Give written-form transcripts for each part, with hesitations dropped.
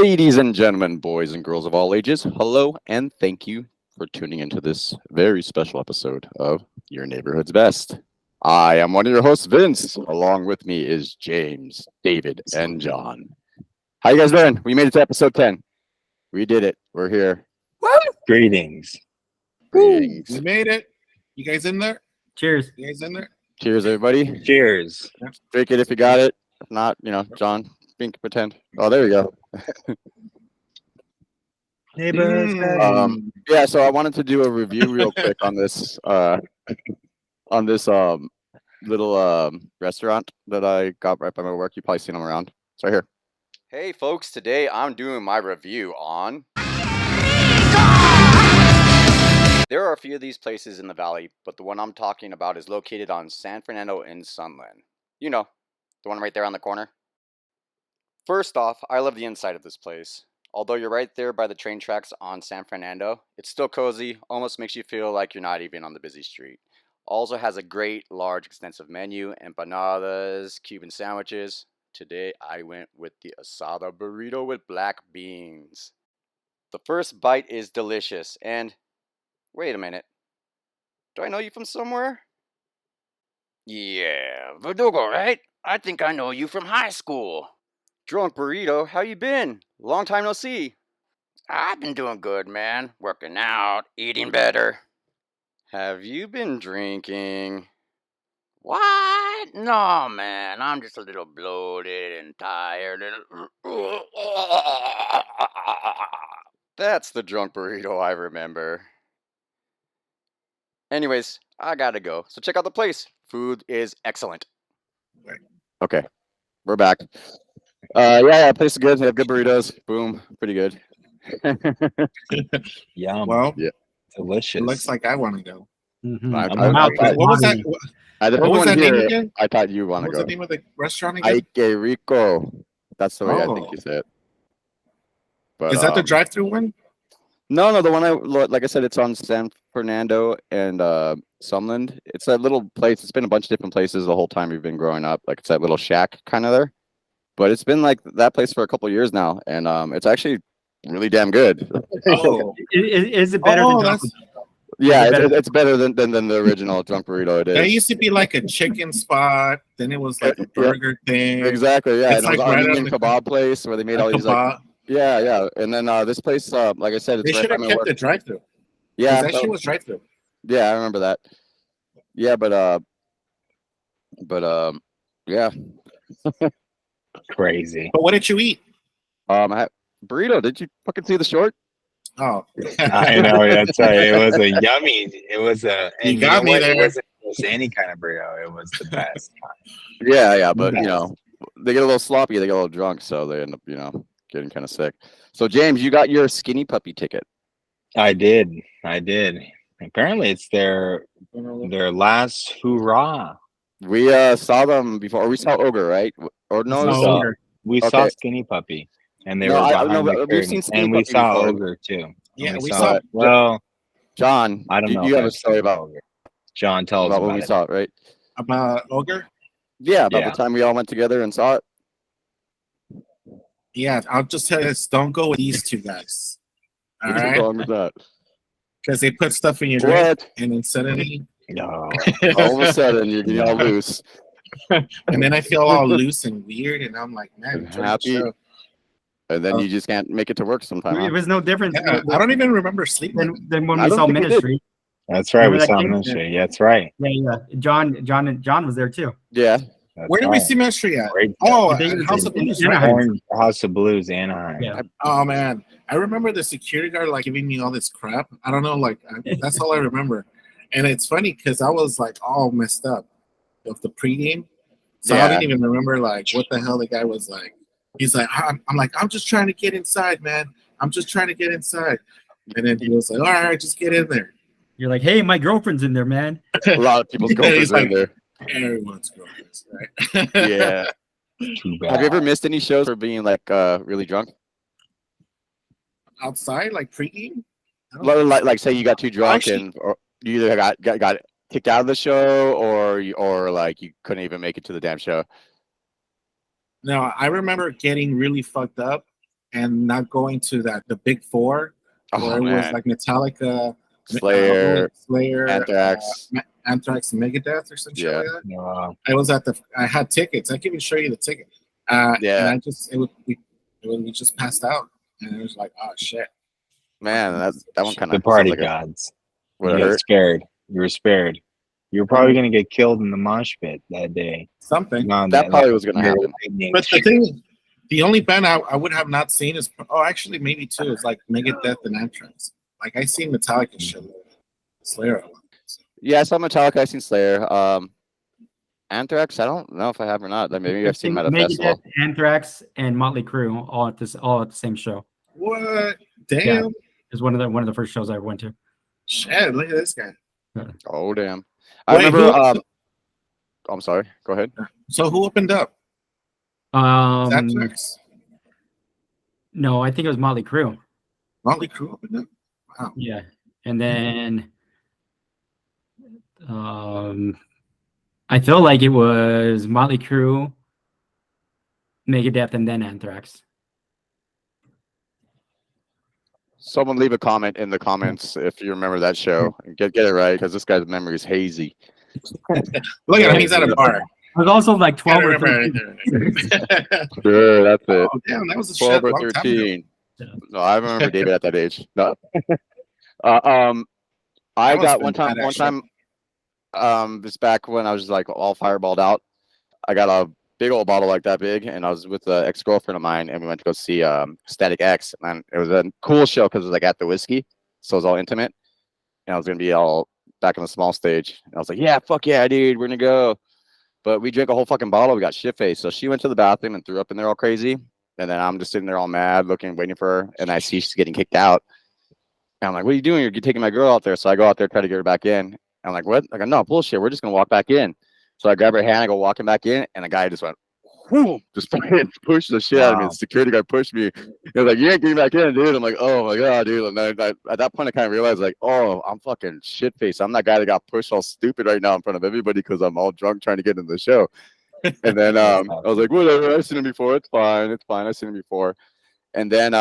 Ladies and gentlemen, boys and girls of all ages, hello and thank you for tuning into this very special episode of Your Neighborhood's Best. I am one of your hosts, Vince. Along with me is James, David, and John. How you guys doing? We made it to episode 10. We did it. We're here. Greetings. Greetings. We made it. You guys in there? Cheers. You guys in there? Cheers, everybody. Cheers. Drink it if you got it. If not, John, think pretend. Oh, there we go. Yeah, so I wanted to do a review real quick on this little restaurant that I got right by my work. You've probably seen them around. It's right here. Hey folks, today I'm doing my review on There are a few of these places in the valley, but the one I'm talking about is located on San Fernando in Sunland. You know, the one right there on the corner. First off, I love the inside of this place. Although you're right there by the train tracks on San Fernando, it's still cozy, almost makes you feel like you're not even on the busy street. Also has a great, large, extensive menu, empanadas, Cuban sandwiches. Today I went with the asada burrito with black beans. The first bite is delicious, and wait a minute. Do I know you from somewhere? Yeah, Verdugo, right? I think I know you from high school. Drunk Burrito, how you been? Long time no see. I've been doing good, man. Working out, eating better. Have you been drinking? What? No, man. I'm just a little bloated and tired. That's the drunk burrito I remember. Anyways, I gotta go. So check out the place. Food is excellent. Okay, we're back. Yeah, place is good. They have good burritos. Boom, pretty good. Yum. Well, Yeah. Delicious. it looks like I want to go. Mm-hmm. What was that? What was that name again? I thought you want What to was go. the name of the restaurant again? Ike Rico. That's the way I think Oh. you say it. But, Is that the drive-through one? No, the one like I said, it's on San Fernando and Sunland. It's that little place. It's been a bunch of different places the whole time we've been growing up. Like it's that little shack kind of there. But it's been like that place for a couple of years now, and it's actually really damn good. Oh, Is it better than that's, Yeah, Is it better? it's better than the original drunk burrito. It is. that used to be like a chicken spot. Then it was like a burger thing. Exactly, yeah. It's And it was like an right Armenian on the- kebab place where they made all these like yeah. And then this place, like I said, it's They right should by have my kept work. the drive-through. Yeah, That shit was drive-through. yeah, I remember that. Yeah, but yeah. Crazy. But what did you eat? Burrito. Did you fucking see the short? Oh, I know. That's right. It was a yummy. It was a. And You got me what? there. It wasn't just any kind of burrito. It was the best. Yeah, but Yes. they get a little sloppy, they get a little drunk, so they end up, getting kind of sick. So James, you got your skinny puppy ticket. I did. Apparently, it's their last hurrah. We saw them before. Or we saw Ogre, right? Or no, We it was- saw, we saw Okay. Skinny Puppy, and they No, were I- behind no, the but we've curtain, seen Skinny and we Puppy saw before. Ogre too. yeah, And we saw saw. it. Well, John. I don't know. You if have I a story saw about Ogre. John, tell us when about we it. saw it, right? About Ogre? Yeah, about Yeah. the time we all went together and saw it. Yeah, I'll just tell you this. Don't go with these two guys. All What's right? wrong with that? Because they put stuff in your drink, What? and then suddenly, No. All of a sudden, you're getting all loose. and then I feel all loose and weird, and I'm like, man, And enjoy the happy. show. And then you just can't make it to work sometime. It Huh? was no different Yeah, I don't even remember sleeping. than when I we don't saw think we did. Ministry. That's right. We Remember that saw game? Ministry. That's right. Yeah. John was there too. Yeah. That's Where did we right. see Ministry at? Great. Oh, I think it at was House in- of Blues, in right? Anaheim. Orange House of Blues, Anaheim. Yeah. Oh man, I remember the security guard like giving me all this crap. I don't know, that's all I remember. And it's funny because I was like all messed up of the pregame, so I Yeah. didn't even remember like what the hell the guy was like. He's like, I'm like, I'm just trying to get inside, man. I'm just trying to get inside. And then he was like, all right, just get in there. You're like, hey, my girlfriend's in there, man. A lot of people's Yeah, girlfriends he's are in like- there. Everyone's girlfriends, right? Yeah. Too bad. Have you ever missed any shows for being like really drunk? Outside, like pregame? I don't- Like say you got too drunk Actually- and or you either got kicked out of the show or like you couldn't even make it to the damn show. No, I remember getting really fucked up and not going to the big four where Oh it was man, like Metallica, Slayer, Slayer, Anthrax. Anthrax, and Megadeth or some shit Yeah, like that. No, I had tickets. I can even show you the ticket. And yeah, we just passed out, and it was like, oh shit. man, that one kind the of sounds party like it gods. would You have got hurt. scared. You were spared. You were probably gonna get killed in the mosh pit that day. Something. On That probably was gonna your happen. lightning But the streak. thing, the only band I would have not seen is actually maybe two is like Megadeth and Anthrax. Like I seen Metallica shit, Slayer a lot. So. Yeah, I saw Metallica. I seen Slayer. Anthrax. I don't know if I have or not. Like, maybe I've seen them at a Megadeth, festival. Anthrax, and Motley Crue all at the same show. What? Damn. Yeah. It was one of the first shows I ever went to. Shit, look at this guy. Oh damn! I Wait, remember. I'm sorry. Go ahead. So who opened up? Anthrax? No, I think it was Motley Crue. Motley Crue opened up? Wow. Yeah. And then I feel like it was Motley Crue, Megadeth, and then Anthrax. Someone leave a comment in the comments if you remember that show. Get it right, because this guy's memory is hazy. Look at him, he's at a bar. I was also like 12 or Remember 13. Sure, that's it. Oh, damn, that was a 12 shit or long time ago. 13. No, I remember David at that age. No. That I must got have one been time. badass This back when I was like all fireballed out. I got a big old bottle like that big, and I was with an ex-girlfriend of mine, and we went to go see Static X, and it was a cool show because it was like at the whiskey, so it was all intimate, and I was gonna be all back on the small stage, and I was like, yeah, fuck yeah, dude, we're gonna go. But we drank a whole fucking bottle. We got shit faced. So she went to the bathroom and threw up in there all crazy. And then I'm just sitting there all mad, waiting for her. And I see she's getting kicked out. And I'm like, what are you doing? You're taking my girl out there. So I go out there, try to get her back in. And I'm like, what? I go, no, bullshit. We're just going to walk back in. So I grab her hand. I go walking back in. And the guy just went, whoo, just fucking pushed the shit out of me. The security guard pushed me. He was like, you ain't getting back in, dude. I'm like, oh my God, dude. And then at that point, I kind of realized, like, oh, I'm fucking shit faced. I'm that guy that got pushed all stupid right now in front of everybody because I'm all drunk trying to get into the show. And then I was like, whatever. I've seen him before. It's fine. It's fine. I've seen him before. And then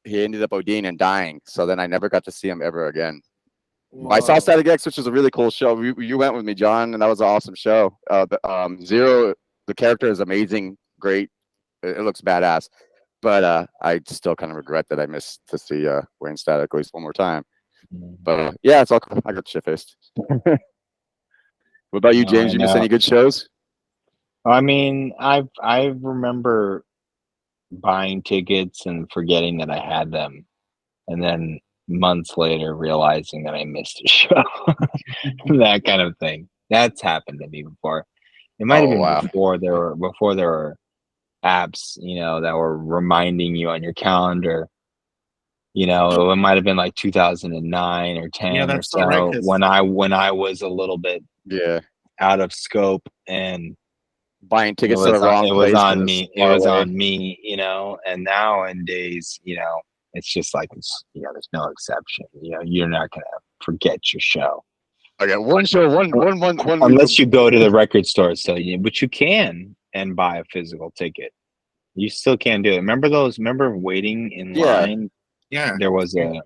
he ended up ODing and dying. So then I never got to see him ever again. I saw Static X, which was a really cool show. You went with me, John, and that was an awesome show. Zero, the character is amazing, great. It looks badass. But I still kind of regret that I missed to see Wayne Static at least one more time. But yeah, it's all cool. I got shit faced. What about you, James? You miss any good shows? I mean, I remember buying tickets and forgetting that I had them, and then months later realizing that I missed a show. That kind of thing. That's happened to me before. It might have been before there were apps, that were reminding you on your calendar. It might have been like 2009 or 10 or so, right, when I was a little bit out of scope and buying tickets to the wrong place. It was on me. It was on me, and nowadays, it's just like there's no exception. You're not gonna forget your show. Okay, one show, one unless you go to the record store. So, but you can and buy a physical ticket. You still can't do it. Remember waiting in line? Yeah, there was a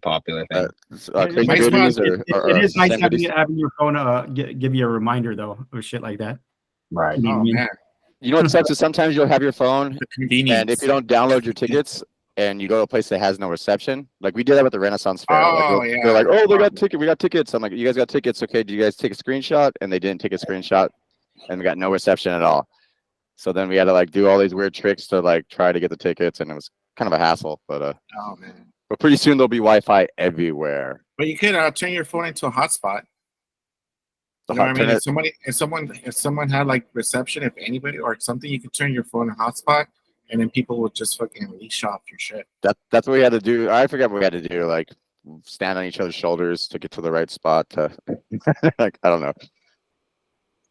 popular thing. It is nice having your phone give you a reminder though of shit like that. Right. Oh man. You know what sucks is sometimes you'll have your phone, convenience, and if you don't download your tickets and you go to a place that has no reception, like we did that with the Renaissance Fair. They're like, oh, we got tickets. I'm like, you guys got tickets? Okay, do you guys take a screenshot? And they didn't take a screenshot, and we got no reception at all. So then we had to do all these weird tricks to try to get the tickets, and it was kind of a hassle. But oh man. But pretty soon there'll be Wi-Fi everywhere. But you could turn your phone into a hotspot. You know what I mean? If someone had reception, if anybody or something, you could turn your phone a hotspot, and then people would just fucking leash off your shit. That's what we had to do. I forget what we had to do. Stand on each other's shoulders to get to the right spot. I don't know.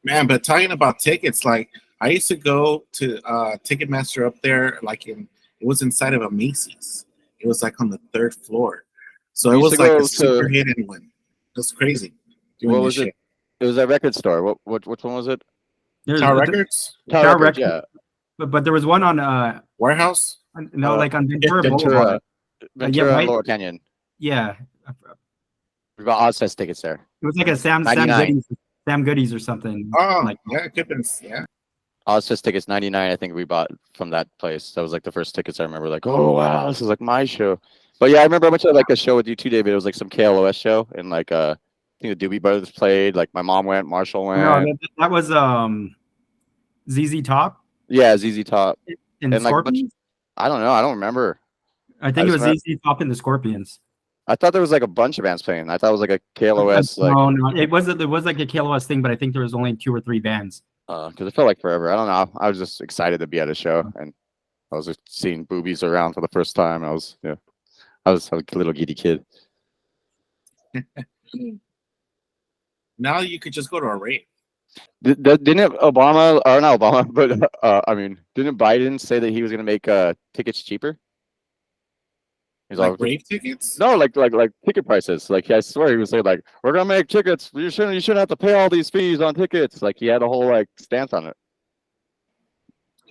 Man, but talking about tickets, I used to go to Ticketmaster up there, it was inside of a Macy's. It was on the 3rd floor, so it was a super hidden one. It was crazy. What was it? It was a record store. Which one was it? Tower Records. Tower Records. Yeah. But there was one on Warehouse. No, like on Ventura Boulevard. Ventura right. and Laurel Canyon. Yeah, We bought Ozfest tickets there. it was like a Sam 99. Goodies or something. Oh, like yeah, it could have been, yeah. Ozfest tickets 99. I think we bought from that place. That was like the first tickets I remember. Like, oh wow, this is like my show. But yeah, I remember I went to like a show with you too, David. It was like some KLOS show, and like I think the Doobie Brothers played. Like my mom went, Marshall went. No, that was ZZ Top. Yeah, ZZ Top and like Scorpions. I don't know. I don't remember. I think it was ZZ Top and the Scorpions. I thought there was like a bunch of bands playing. I thought it was like a KLOS. No, it was like a KLOS thing, but I think there was only 2 or 3 bands. Because it felt like forever. I don't know. I was just excited to be at a show, and I was just seeing boobies around for the first time. I was a little giddy kid. Now you could just go to a rave. Didn't Obama, or not Obama, but I mean, didn't Biden say that he was going to make tickets cheaper? He's like rave tickets? No, like ticket prices. Like I swear he was saying like, we're gonna make tickets. You shouldn't have to pay all these fees on tickets. Like he had a whole like stance on it.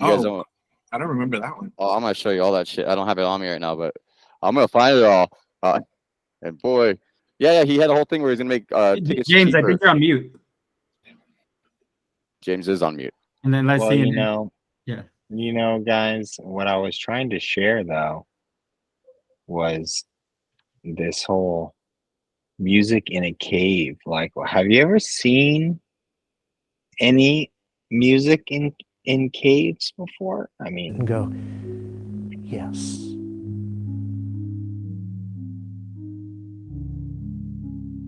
I don't remember that one. Oh, I'm gonna show you all that shit. I don't have it on me right now, but I'm gonna find it all. And boy, yeah, he had a whole thing where he's gonna make tickets James, cheaper. I think you're on mute. James is on mute. And then let's see. Guys, what I was trying to share though was this whole music in a cave. Like, have you ever seen any music in caves before? I mean, go, yes.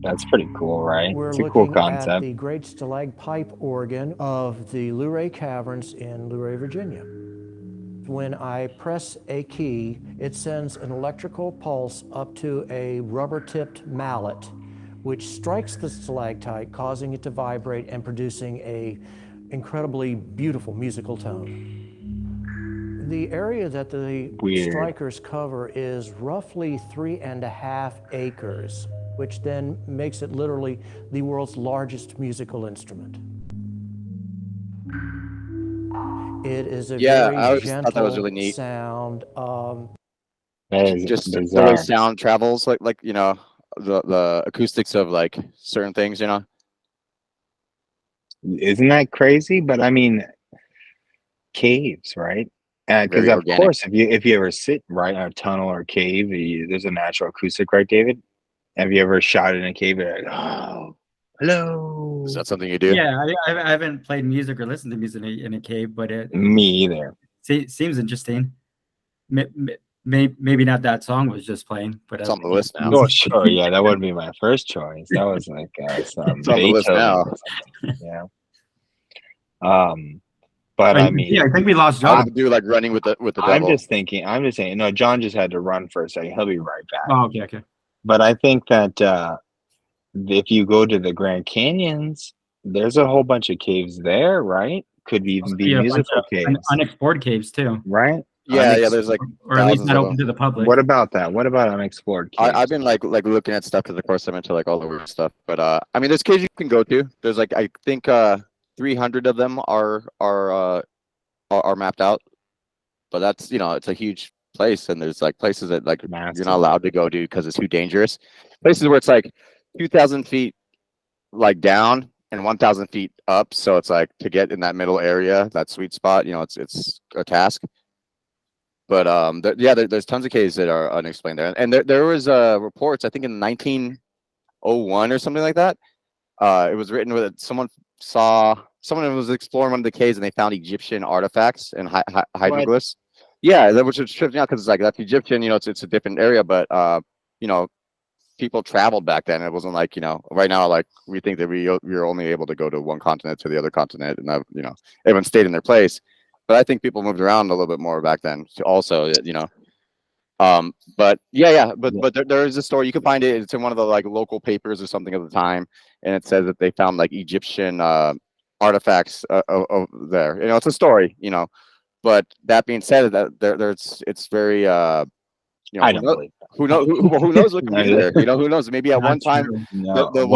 That's pretty cool, right? We're it's a cool looking concept. at the Great Stalagpipe Organ of the Luray Caverns in Luray, Virginia. When I press a key, it sends an electrical pulse up to a rubber-tipped mallet, which strikes the stalactite, causing it to vibrate and producing a incredibly beautiful musical tone. The area that the strikers cover is roughly 3.5 acres, which then makes it literally the world's largest musical instrument. It is a very gentle that was really neat. sound. Just the way sound travels, like the acoustics of like certain things, Isn't that crazy? But I mean, caves, right? Because of course, if you ever sit right in a tunnel or cave, there's a natural acoustic, right, David? Have you ever shot in a cave? Like, oh, hello. Is that something you do? Yeah, I haven't played music or listened to music in a cave, but me either. Seems interesting. Maybe not that song was just playing, but it's on the list now. Oh, sure, yeah, that wouldn't be my first choice. That was like some it's on the list now. Yeah. But I mean, yeah, I think we lost John. Do like running with the devil. I'm just saying. No, John just had to run for a second. He'll be right back. Oh, okay. But I think that if you go to the Grand Canyons, there's a whole bunch of caves there, right? Could even be musical caves, unexplored caves too, right? Yeah, there's like, or at least not open to the public. What about that? What about unexplored caves? I've been like looking at stuff because of course I'm into like all the weird stuff. But I mean, there's caves you can go to. There's like I think 300 of them are mapped out. But that's it's a huge place, and there's like places that like you're not allowed to go to because it's too dangerous. Places where it's like 2,000 feet like down and 1,000 feet up, so it's like to get in that middle area, that sweet spot, it's a task. But there's tons of caves that are unexplained there, and there was reports I think in 1901 or something like that. It was written with someone was exploring one of the caves and they found Egyptian artifacts and hieroglyphs. Yeah, that was tripped me out because it's like that's Egyptian, it's a different area, but people traveled back then. It wasn't like right now like we think that we're only able to go to one continent to the other continent, and everyone stayed in their place. But I think people moved around a little bit more back then. Also, but there is a story you can find it. It's in one of the like local papers or something at the time, and it says that they found like Egyptian artifacts there. It's a story, But that being said, that it's very I don't believe that. Who knows what could be there? Who knows? Maybe at one time the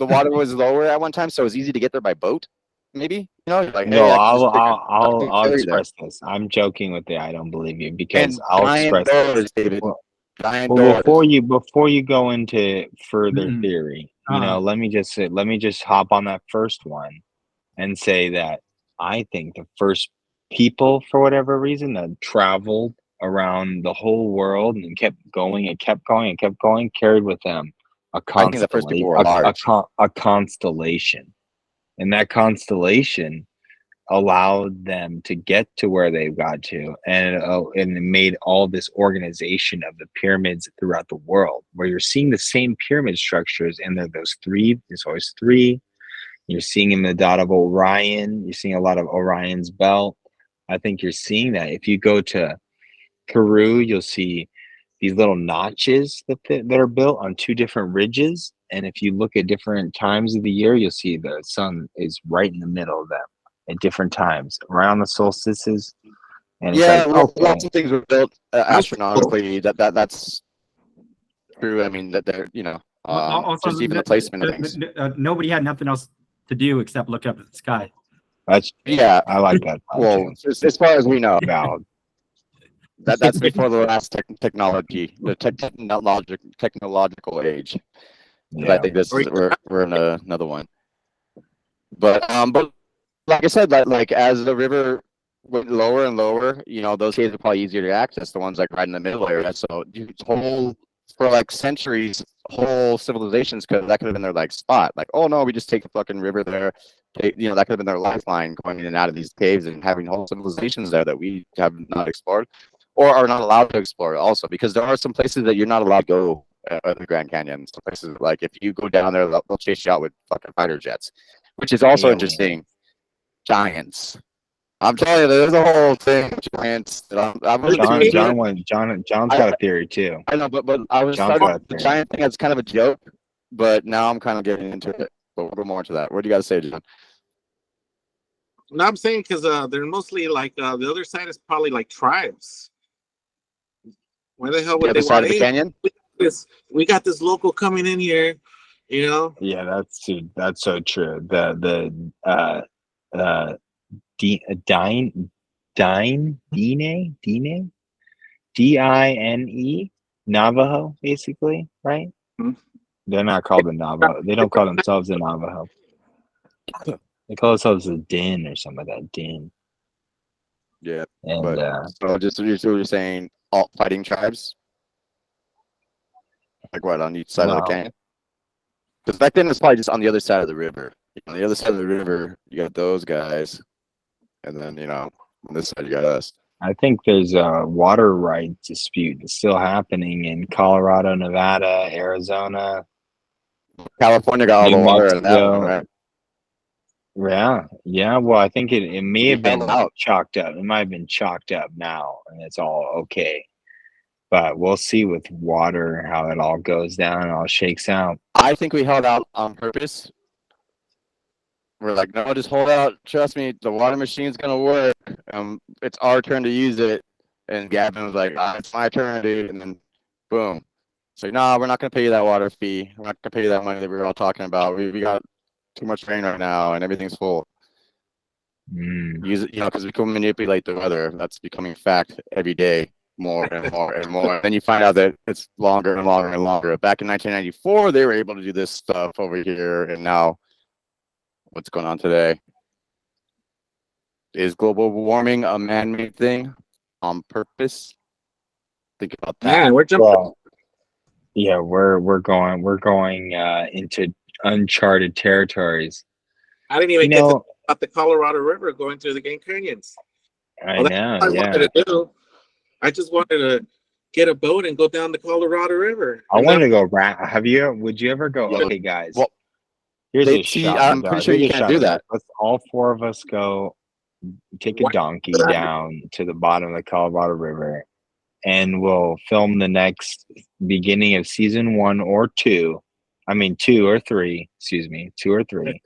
water was lower at one time, so it was easy to get there by boat. maybe, you know, you're like, No, hey, I can I'll just take a I'll I'll, fucking I'll ferry there. express this. I'm joking with the I don't believe you because And I'll giant express this. doors, David. Well, Giant well, doors. before you go into further Mm-mm. theory, Uh-huh. let me just hop on that first one and say that I think the first people, for whatever reason, that traveled around the whole world and kept going and kept going and kept going, carried with them I think the first people were large. a constellation, and that constellation allowed them to get to where they got to, and it made all this organization of the pyramids throughout the world, where you're seeing the same pyramid structures, and there's always three. You're seeing in the dot of Orion. You're seeing a lot of Orion's belt. I think you're seeing that. If you go to Peru, you'll see these little notches that are built on two different ridges. And if you look at different times of the year, you'll see the sun is right in the middle of them at different times around the solstices. And it's Yeah, like, okay, lots of things were built That's cool. astronomically. That's true. I mean, that they're, Also, just even the placement of things. nobody had nothing else to do except look up at the sky. that's Yeah, I like that. well, as far as we know, Valid. that's before the last technology, the technological age. 'Cause I Yeah. think we're in another one. But like I said, like as the river went lower and lower, those caves are probably easier to access. The ones like right in the middle area. So for like centuries, whole civilizations that could have been their like spot. Like, oh no, we just take the fucking river there. That could have been their lifeline going in and out of these caves and having whole civilizations there that we have not explored or are not allowed to explore also, because there are some places that you're not allowed to go at the Grand Canyon. Some places, like if you go down there, they'll chase you out with fucking fighter jets, which is also Yeah. interesting. Giants. I'm telling you, there's a whole thing with giants. I wasn't too into it. John's got a theory too. I know, but I was John's starting got a the theory. giant thing as kind of a joke, but now I'm kind of getting into it. But we'll go more into that. What do you got to say, John? No, I'm saying because they're mostly like the other side is probably like tribes. Why the hell The would they other side want of the canyon? we got this local coming in here, you know? Yeah, that's so true. The Dine Dine Dine Navajo, basically, right? Hmm. They're not called the Navajo. They don't call themselves the Navajo. They call themselves the Din or something like that. Din. Yeah, And but so you're saying all fighting tribes, like what, on each side of the well, canyon? Because back then it's probably just on the other side of the river. On the other side of the river, you got those guys, and then on this side you got us. I think there's a water rights dispute that's still happening in Colorado, Nevada, Arizona, California got all the New water in that one, Mexico. right? Yeah. Well, I think it may have held been out. chalked up. It might have been chalked up now, and it's all okay. But we'll see with water how it all goes down and all shakes out. I think we held out on purpose. We're like, no, just hold out. Trust me, the water machine's gonna work. It's our turn to use it. And Gavin was like, it's my turn, dude. And then, boom. So, no, we're not gonna pay you that water fee. We're not gonna pay you that money that we were all talking about. We got too much rain right now, and everything's full. Use it, because we can manipulate the weather. That's becoming fact every day, more and more and more. And then you find out that it's longer and longer and longer. Back in 1994, they were able to do this stuff over here, and now what's going on today? Is global warming a man-made thing on purpose? Think about that. Man, we're jumping. Well, yeah, we're going into uncharted territories. I didn't even get to talk about the Colorado River going through the Grand Canyons. I know, I yeah. wanted to do. I just wanted to get a boat and go down the Colorado River. I wanted to go around. Would you ever go? Yeah, Okay, guys. well, Here's a shot. I'm pretty sure you can't do that. Let's all four of us go take a donkey down to the bottom of the Colorado River, and we'll film the next beginning of season 1 or 2. I mean 2 or 3. Excuse me, 2 or 3.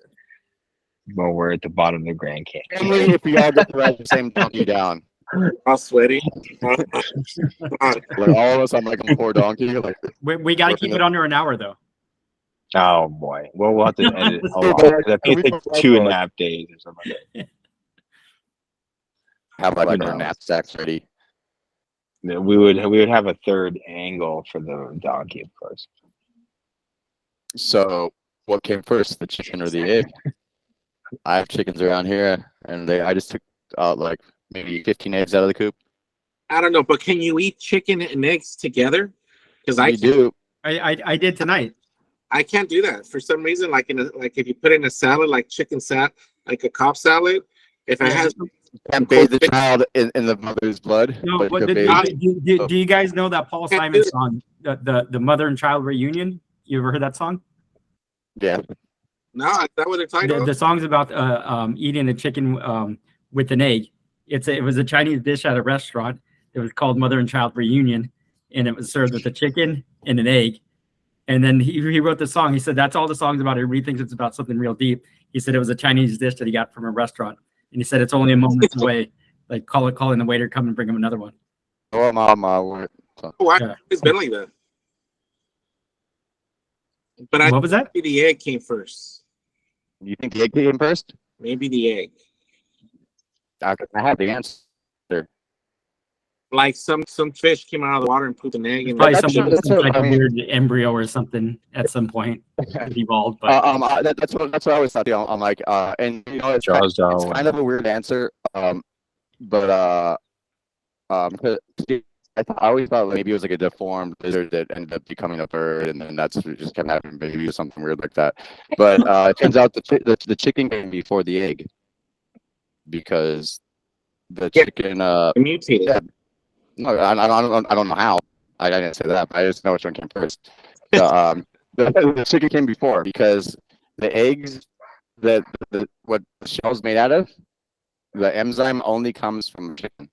Well, we're at the bottom of the Grand Canyon. Only if we all get to ride the same donkey down. All sweaty. Like all of us on like a poor donkey. Like We got to keep it under an hour though. Oh boy. Well, we'll have to edit a lot. I think it's like 2.5 days or something. Have like Who our knows? knapsacks ready. We would have a third angle for the donkey, of course. So, what came first, the chicken or the egg? I have chickens around here, and I just took like maybe 15 eggs out of the coop. I don't know, but can you eat chicken and eggs together? Because You do. I did tonight. I can't do that for some reason. Like if you put in a salad, like chicken salad, like a Cobb salad, if I have Can't bathe the child in the mother's blood. No, but but you can do you guys know that Paul Can't Simon do song, the mother and child reunion? You ever heard that song? yeah. no, is that what they're talking The about? song's about eating a chicken with an egg. It was a Chinese dish at a restaurant. It was called Mother and Child Reunion, and it was served with a chicken and an egg. And then he wrote the song. He said that's all the song's about. Everybody thinks it's about something real deep. He said it was a Chinese dish that he got from a restaurant, and he said it's only a moment away. Like calling the waiter, come and bring him another one. Oh, my. Why Yeah. it's been like that? But I What was that? think the egg came first. You think the egg came first? Maybe the egg. I have the answer. Like some fish came out of the water and pooped an egg, and Probably That's some what type I of mean. weird embryo or something at some point it evolved. But That's what I always thought. I'm like, and you know, it's kind of a weird answer. But I always thought like maybe it was like a deformed lizard that ended up becoming a bird, and then that's what just kept happening. Maybe it was something weird like that. But it turns out the chicken came before the egg because the chicken. mutated. Yeah, no, I don't know how. I didn't say that, but I just know which one came first. The chicken came before because the eggs what the shell's made out of, the enzyme only comes from chicken.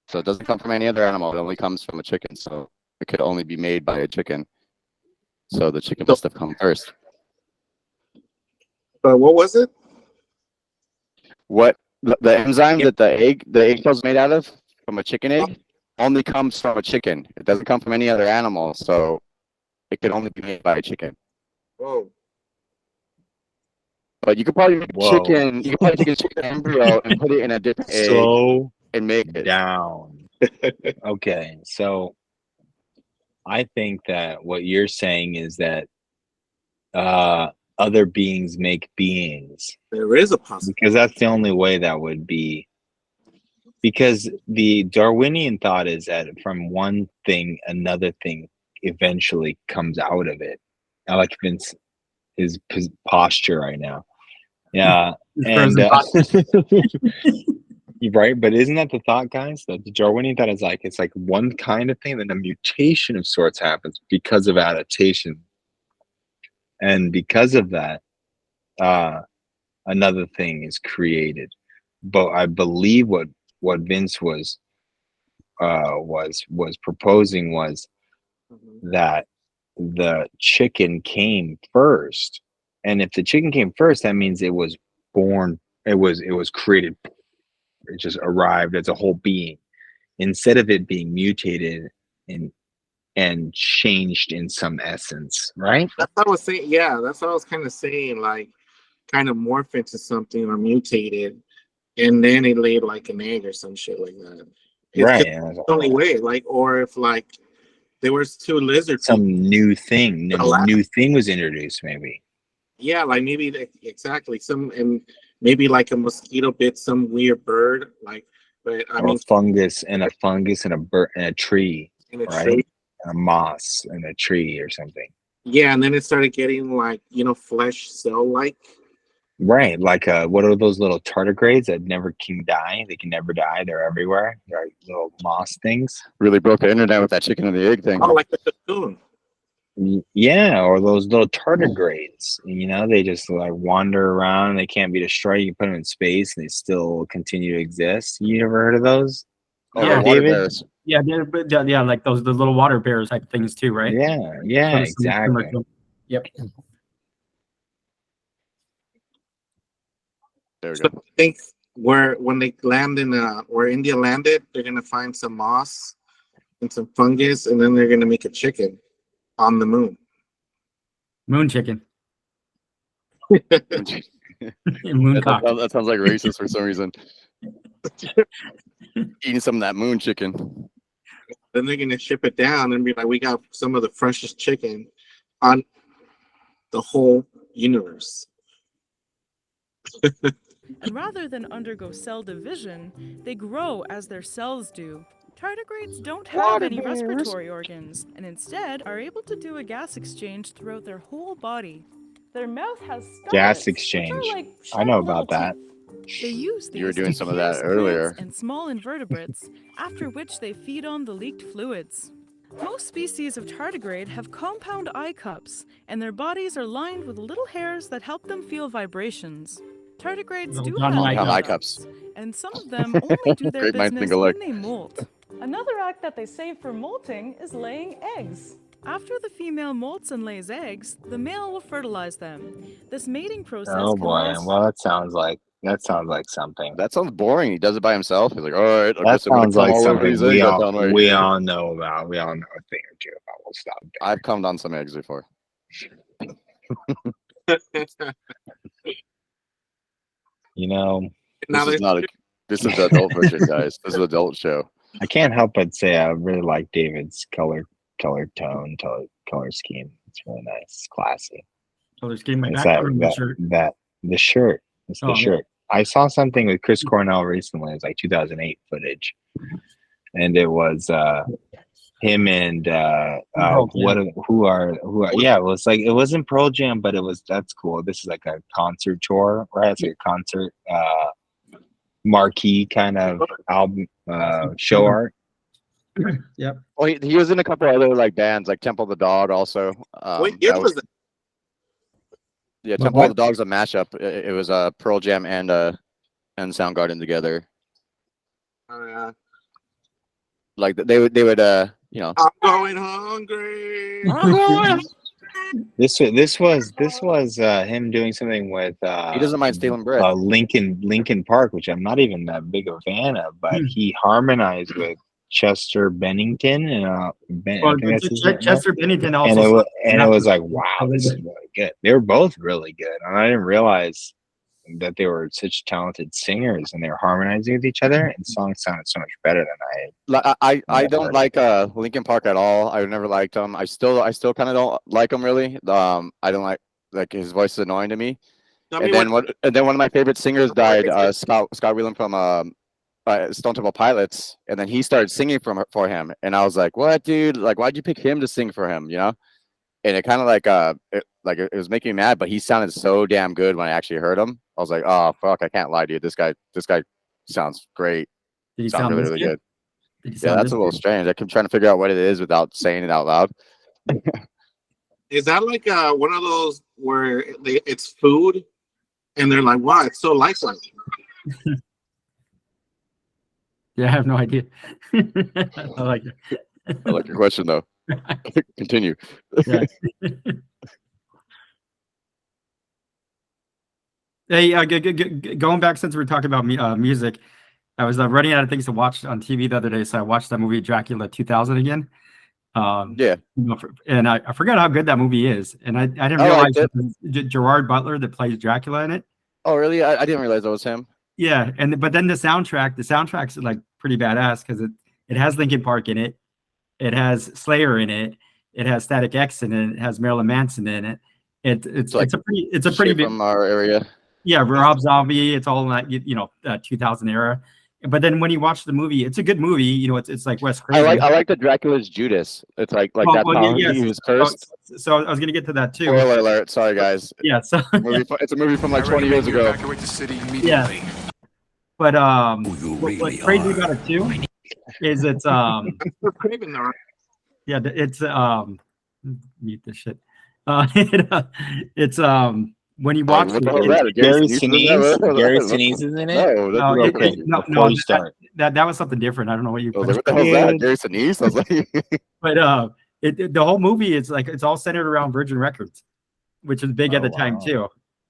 So it doesn't come from any other animal. It only comes from a chicken. So it could only be made by a chicken. So the chicken must have come first. But what was it? What the enzyme that the eggshell's made out of from a chicken egg only comes from a chicken. It doesn't come from any other animal. So it could only be made by a chicken. Whoa. But you could probably make chicken. You could probably take a chicken embryo and put it in a different egg and make it down. Okay, so I think that what you're saying is that other beings make beings. There is a possibility. Because that's the only way that would be. Because the Darwinian thought is that from one thing, another thing eventually comes out of it. I like Vince, his posture right now. Yeah, and right, but isn't that the thought, guys? That the Darwinian thought is like it's like one kind of thing, then a mutation of sorts happens because of adaptation, and because of that, another thing is created. But I believe what Vince was proposing was that the chicken came first, and if the chicken came first, that means it was born. It was created. It just arrived as a whole being, instead of it being mutated and changed in some essence, right? That's what I was saying. Yeah, that's what I was kind of saying. Like, kind of morph into something or mutated, and then it laid like an egg or some shit like that. It's Right. the only way. Like, or if like there was two lizards, some new thing was introduced, maybe. Yeah, like maybe exactly and maybe like a mosquito bit some weird bird, like. But I mean, a fungus and a bird and a tree, right? Tree. A moss and a tree or something. Yeah, and then it started getting like flesh cell like. Right, like what are those little tardigrades that never can die? They can never die. They're everywhere. They're like little moss things. Really broke the internet with that chicken and the egg thing. Oh, like the cocoon. Yeah, or those little tardigrades. They just like wander around. They can't be destroyed. You put them in space, and they still continue to exist. You ever heard of those? Oh, yeah, David. Yeah, like the little water bears type things too, right? Yeah, exactly. Yep. There we So go. I think when they land where India landed, they're gonna find some moss and some fungus, and then they're gonna make a chicken on the moon. Moon chicken. That, Moon cock. that sounds like racist for some reason. Eating some of that moon chicken. Then they're gonna ship it down and be like, we got some of the freshest chicken on the whole universe. And rather than undergo cell division, they grow as their cells do. Tardigrades don't have any respiratory organs, and instead are able to do a gas exchange throughout their whole body. Their mouth has Gas stomachs, exchange. which are like I know sharp little about that. teeth. They use You were these doing to some of that pierce earlier. plants and small invertebrates, after which they feed on the leaked fluids. Most species of tardigrade have compound eye cups, and their bodies are lined with little hairs that help them feel vibrations. Tardigrades Little do Johnny have eye Compound eye cups, cups. and some of them only do their Great minds business think alike. when they molt. Another act that they save for molting is laying eggs. After the female molts and lays eggs, the male will fertilize them. This mating process Oh can boy. last. Well, that sounds like something. That sounds boring. He does it by himself. He's like, all right, I That guess I'm gonna sounds come like all over something these eggs I found right we here. all know about. We all know a thing or two about. We'll stop there. I've come on some eggs before. You know, Now This is there's not a. This is the adult version, guys. This is an adult show. I can't help but say I really like David's color tone, color scheme. It's really nice. It's classy. Color scheme. My It's background on the shirt. the shirt. It's the Oh, yeah. shirt. I saw something with Chris Cornell recently. It was like 2008 footage, and it was him and Pearl Jam. who are yeah. It was like it wasn't Pearl Jam, but it was that's cool. This is like a concert tour, right? It's like a concert marquee kind of album show art. Yep. Well, he was in a couple other like bands, like Temple of the Dog, also. what year that was that? Yeah, But Temple what? of the Dog's a mashup. It was Pearl Jam and Soundgarden together. Like they would you know. I'm going hungry. This was him doing something with He doesn't mind stealing bread. Lincoln Park, which I'm not even that big a fan of, but he harmonized with Chester Bennington and I think that's his name. Chester Bennington And also. it was like, wow, this is really good. They were both really good, and I didn't realize that they were such talented singers and they were harmonizing with each other, and songs sounded so much better than I don't like Linkin Park at all. I never liked him. I still kind of don't like him really. I don't like his voice is annoying to me. And then one of my favorite singers died, Scott Weiland from Stone Temple Pilots, and then he started singing for him, and I was like, what, dude? Like, why'd you pick him to sing for him? You know? And it kind of it was making me mad, but he sounded so damn good when I actually heard him. I was like, oh fuck, I can't lie, dude. This guy sounds great. Did he Sound sound really good. Did he Yeah, sound that's a little strange. I keep trying to figure out what it is without saying it out loud. Is that like one of those where it's food and they're like, wow, it's so lifelike? Yeah, I have no idea. I like it. I like your question though. Continue. Yeah. Hey, going back since we're talking about music, I was running out of things to watch on TV the other day, so I watched that movie Dracula 2000 again. Yeah. And I forgot how good that movie is, and I didn't realize Gerard Butler that plays Dracula in it. Oh, really? I didn't realize that was him. Yeah, but then the soundtrack's like pretty badass because it has Linkin Park in it, it has Slayer in it, it has Static X in it, it has Marilyn Manson in it. It's a pretty big from our area. Yeah, Rob Zombie. It's all in that 2000 era. But then when you watch the movie, it's a good movie. You know, it's like Wes Craven. I like the Dracula's Judas. It's like that's how he was cursed. So I was gonna get to that too. Spoiler alert! Sorry, guys. Yeah, so it's a movie from like 20 years ago. Evacuate the city immediately. Yeah. But what's crazy about it too is it's yeah, it's mute this shit. It's when you watch Gary Sinise is in it. No, that was something different. I don't know what you. What the hell is that? Gary Sinise? I was like, but the whole movie is like it's all centered around Virgin Records, which is big at the time too.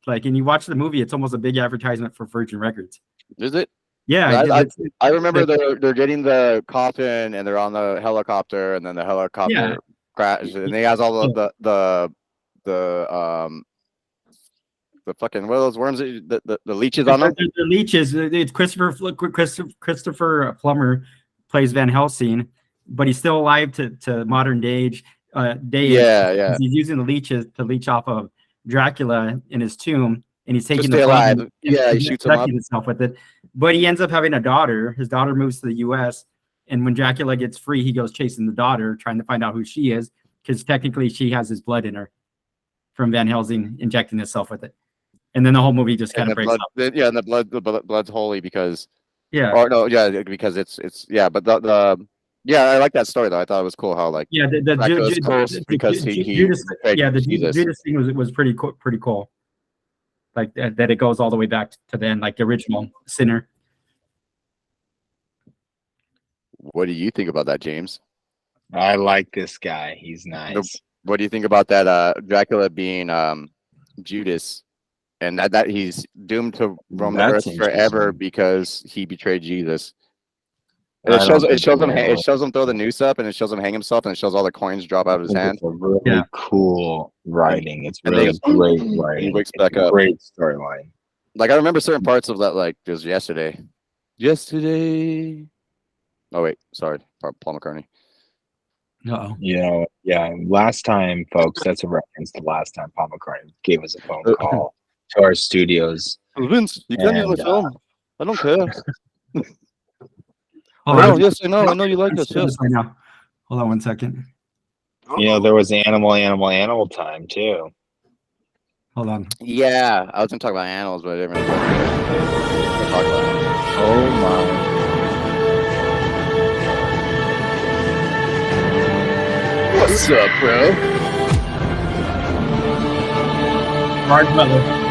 Like, and you watch the movie, it's almost a big advertisement for Virgin Records. Is it? Yeah, I remember they're getting the coffin and they're on the helicopter, and then the helicopter crashes, and he has all the the fucking what are those worms that the leeches on them? The leeches. It's Christopher Plummer plays Van Helsing, but he's still alive to modern day age. Yeah. He's using the leeches to leech off of Dracula in his tomb, and he's taking stay the alive. poison Yeah, and he shoots him up. infecting himself with it. But he ends up having a daughter. His daughter moves to the U.S., and when Dracula gets free, he goes chasing the daughter, trying to find out who she is, because technically she has his blood in her from Van Helsing injecting himself with it. And then the whole movie just kind of breaks up. Yeah, and the blood's holy because because it's but the I like that story though. I thought it was cool how like Dracula's cursed because he Judas, the Jesus. Judas thing was pretty cool. Like that it goes all the way back to then, like the original sinner. What do you think about that, James? I like this guy. He's nice. What do you think about that Dracula being Judas and that he's doomed to roam the earth forever because he betrayed Jesus? And it shows him throw the noose up, and it shows him hang himself, and it shows all the coins drop out of his hand. It's a really cool writing. It's really great writing. He wakes back up. Great storyline. Like I remember certain parts of that, like it was yesterday. Oh wait, sorry, Paul McCartney. Uh-oh. Last time, folks, that's a reference to last time Paul McCartney gave us a phone call to our studios. Vince, you can use the film. I don't care. Yes, I know. I know you like this. Yes. Right now. Hold on 1 second. There was animal time too. Hold on. Yeah, I was gonna talk about animals, but I didn't really talk about animals. Oh my. What's up, bro? Marshmallow.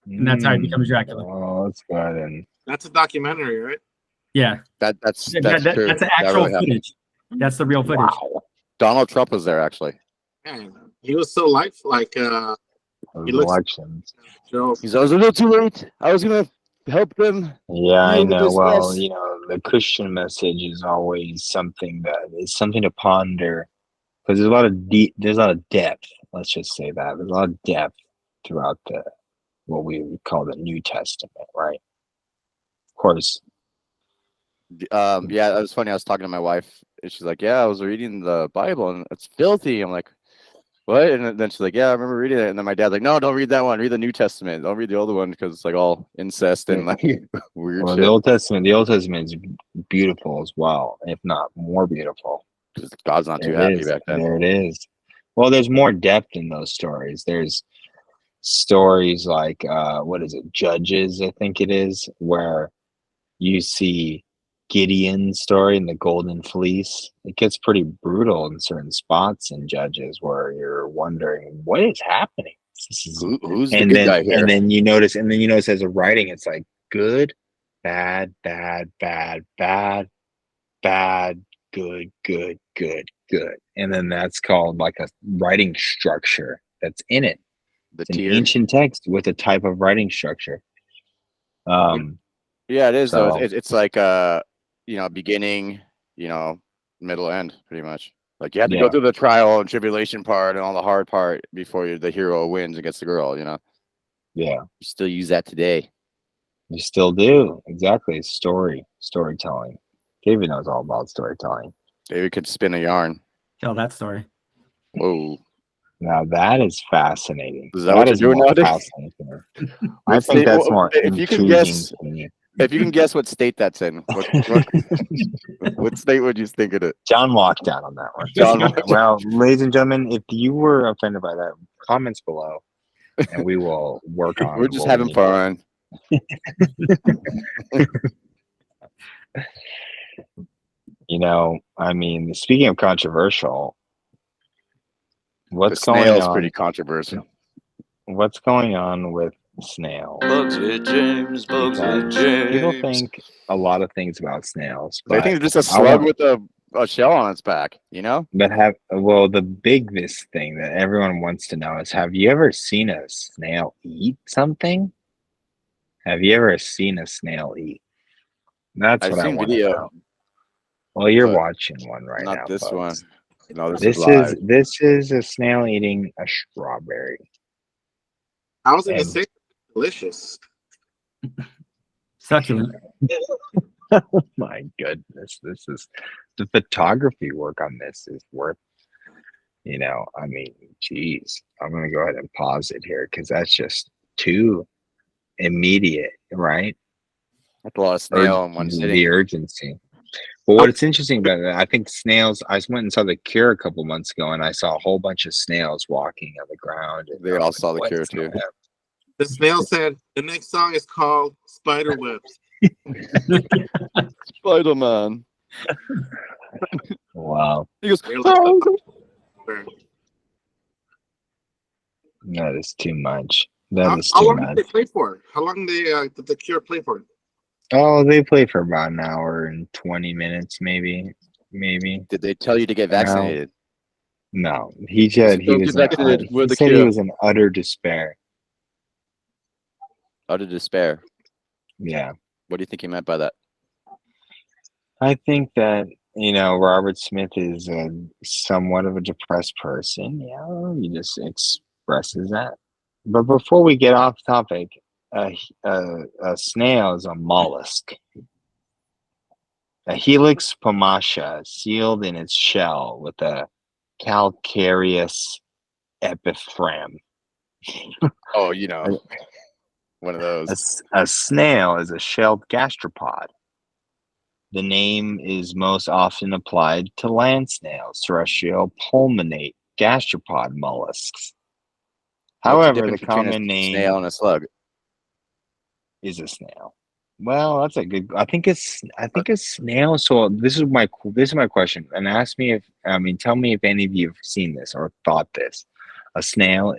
And that's how he becomes Dracula. Oh, that's good. And That's a documentary, right? Yeah, That's true. that's the actual footage. That's the real footage. wow. Donald Trump was there actually. Man, he was so like Those He looks- elections. Joe. He's always a little too late. I was gonna help them. Yeah, I Deal with know. this Well, mess. the Christian message is always something that is something to ponder because there's a lot of depth. Let's just say that there's a lot of depth throughout what we would call the New Testament, right? Of course. Yeah, it was funny. I was talking to my wife, and she's like, "Yeah, I was reading the Bible, and it's filthy." I'm like, "What?" And then she's like, "Yeah, I remember reading it." And then my dad's like, "No, don't read that one. Read the New Testament. Don't read the older one because it's like all incest and like weird Well, shit." the Old Testament is beautiful as well, if not more beautiful. 'Cause God's not too There it happy is. back then. There it is. Well, there's more depth in those stories. There's stories like what is it, Judges, I think it is, where you see Gideon's story in the Golden Fleece. It gets pretty brutal in certain spots in Judges where you're wondering what is happening. This is, Who's the good guy here? and then you notice as a writing, it's like good, bad, bad, bad, bad, bad, good, good, good, good. And then that's called like a writing structure that's in it. The It's an tier. ancient text with a type of writing structure. Yeah, it is though. So- It's like beginning, middle, end, pretty much. Like you have to go Yeah. through the trial and tribulation part and all the hard part before the hero wins against the girl. Yeah, You still use that today. you still do. Exactly. Storytelling. David knows all about storytelling. David could spin a yarn. Tell that story. Whoa. Now that is fascinating. Is that what you're doing more nowadays? fascinating. I think that's more If you can intriguing guess, to me. if you can guess what state that's in, what state would you think it? John walked down on that one. John walked Well, ladies and gentlemen, if you were offended by that, comments below, and we will work on. We're just what we having need. fun. I mean, speaking of controversial, what's the going snail's on? pretty controversial. What's going on with snail. Bugs with James. Bugs with Because James. people think a lot of things about snails, They but think it's just a I slug want, with a shell on its back. You know? the biggest thing that everyone wants to know is, have you ever seen a snail eat something? Have you ever seen a snail eat? That's I've what I seen want to video, know. Well, you're but watching one right not now, this one. folks. No, this is live. This is a snail eating a strawberry. I was gonna And say delicious. Succulent. oh my goodness, this is the photography work on this is worth, I mean, geez, I'm gonna go ahead and pause it here because that's just too immediate, right? That's a lot of snail in one The sitting. urgency. But what's interesting about it, I think snails, I went and saw The Cure a couple months ago and I saw a whole bunch of snails walking on the ground. And They I was all like, saw The "What Cure is too. going on?" The snail said the next song is called Spider Webs. Spider-Man. Wow, He goes, They're like, that is too much. That is how too long did much. they play for? How long did the Cure play for? Oh, they play for about an hour and 20 minutes, maybe. did they tell you to get vaccinated? No, he said he Don't was get vaccinated. We're the he Cure. was in utter despair. Utter despair. Yeah, What do you think he meant by that? I think that Robert Smith is somewhat of a depressed person. Yeah, he just expresses that. But before we get off topic, a snail is a mollusk. A Helix pomatia sealed in its shell with a calcareous epitherm. Oh, one of those. A snail is a shelled gastropod. The name is most often applied to land snails, terrestrial pulmonate gastropod mollusks. What's the However, the difference between a common name snail and a slug? is a snail. Well, that's a good. I think a snail. So this is my question, and tell me if any of you have seen this or thought this. A snail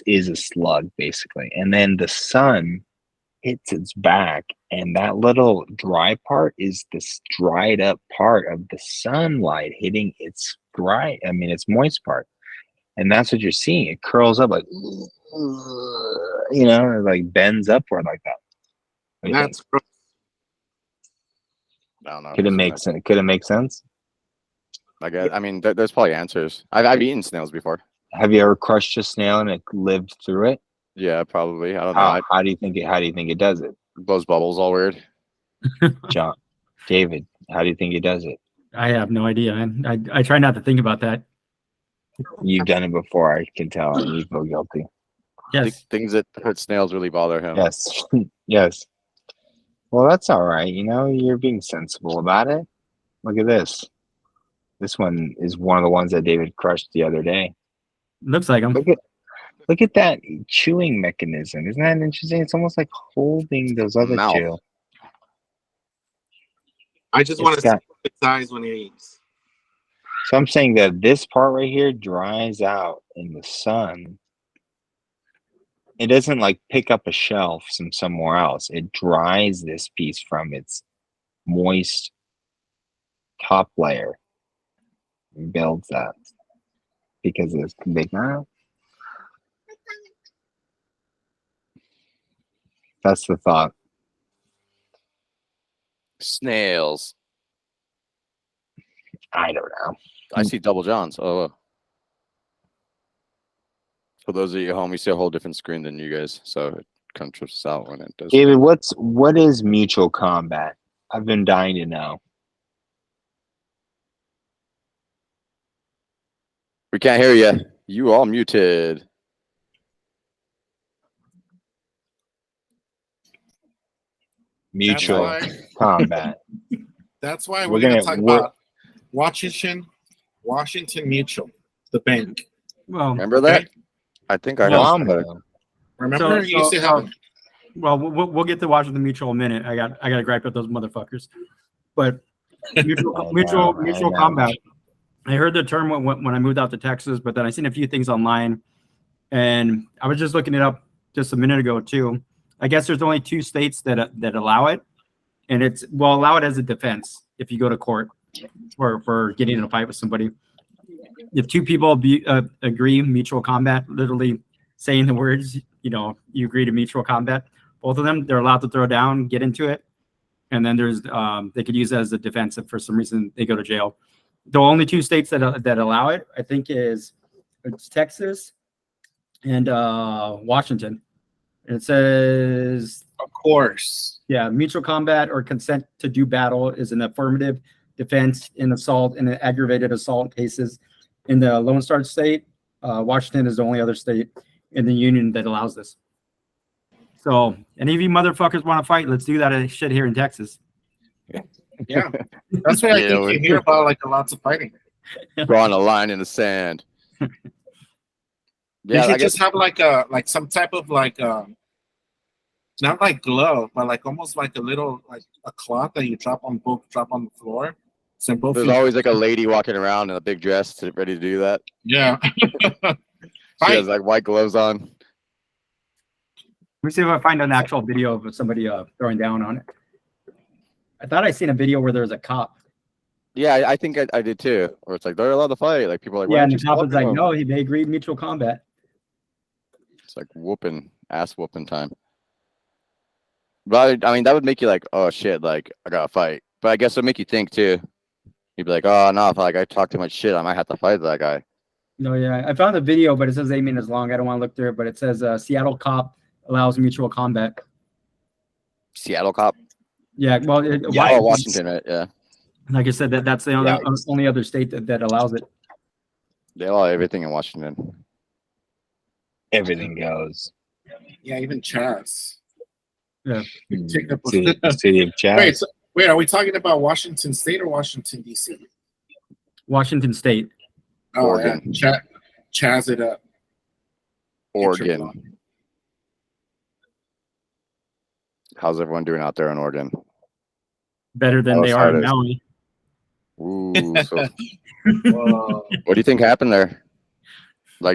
is a slug basically, and then the sun hits its back, and that little dry part is this dried up part of the sunlight hitting its its moist part, and that's what you're seeing. It curls up like, it like bends upward like that. What do you think? That's gross. I don't know. Could it make sense? Could it make sense? I guess. I mean, there's probably answers. I've eaten snails before. Have you ever crushed a snail and it lived through it? Yeah, probably. I don't know. How do you think it does it? Blows bubbles all weird. John, David, how do you think it does it? I have no idea. I try not to think about that. You've done it before, I can tell, and you feel guilty. Yes. Things that hurt snails really bother him. Yes. Yes. Well, that's all right. You're being sensible about it. Look at this. This one is one of the ones that David crushed the other day. Looks like them. Look at that chewing mechanism. Isn't that interesting? It's almost like holding those other Mouth. two. I just want to see got- its eyes when it eats. So I'm saying that this part right here dries out in the sun. It doesn't like pick up a shell from somewhere else. It dries this piece from its moist top layer and builds that because it's big. That's the thought. Snails. I don't know. I see double johns. Oh. For those of you at home, we see a whole different screen than you guys, so it kind of trips us out when it does. David, what is mutual combat? I've been dying to know. We can't hear you. You all muted. Mutual combat. That's why We're we're going to gonna- talk we're- about Washington Mutual, the bank. Well, Remember that? I think I Well, heard. Remember, you used to have well, we'll get to Washington Mutual in a minute. I got to gripe at those motherfuckers. But mutual I know. combat. I heard the term when I moved out to Texas, but then I seen a few things online, and I was just looking it up just a minute ago too. I guess there's only 2 states that allow it, and allow it as a defense if you go to court for getting in a fight with somebody. If 2 people agree mutual combat, literally saying the words, you agree to mutual combat, both of them, they're allowed to throw down, get into it, and then there's they could use it as a defense if for some reason they go to jail. The only 2 states that allow it, I think, it's Texas and Washington. And it says, of course, yeah, mutual combat or consent to do battle is an affirmative defense in assault and aggravated assault cases. In the Lone Star State, Washington is the only other state in the union that allows this. So, any of you motherfuckers want to fight? Let's do that shit here in Texas. yeah. That's what I think you hear about, like, lots of fighting. Drawing a line in the sand. You should just have like some type of like not like glove, but like almost like a little like a cloth that you drop on the floor. So both There's always like a lady walking around in a big dress ready to do that. Yeah. She has like white gloves on. Let me see if I find an actual video of somebody throwing down on it. I thought I seen a video where there was a cop. Yeah, I think I did too. Where it's like they're allowed to fight. Like people are like, yeah, and the cop is like, no, they agreed mutual combat. It's like ass whooping time. But I mean, that would make you like, oh shit, like I gotta fight. But I guess it'll make you think too. You'd be like, oh no, if like I talk too much shit, I might have to fight that guy. No, yeah, I found the video, but it says 8 minutes long. I don't want to look through it, but it says Seattle cop allows mutual combat. Seattle cop. Yeah, well, Washington, right? Yeah. Like I said, that's the only other state that allows it. They allow everything in Washington. Everything goes. Yeah, even Chaz. Yeah. City of Chaz. Wait, are we talking about Washington State or Washington D.C.? Washington State. Oh, Oregon. Yeah. Chaz it up. Oregon. How's everyone doing out there in Oregon? Better than they are in Maui. Ooh, so what do you think happened there? I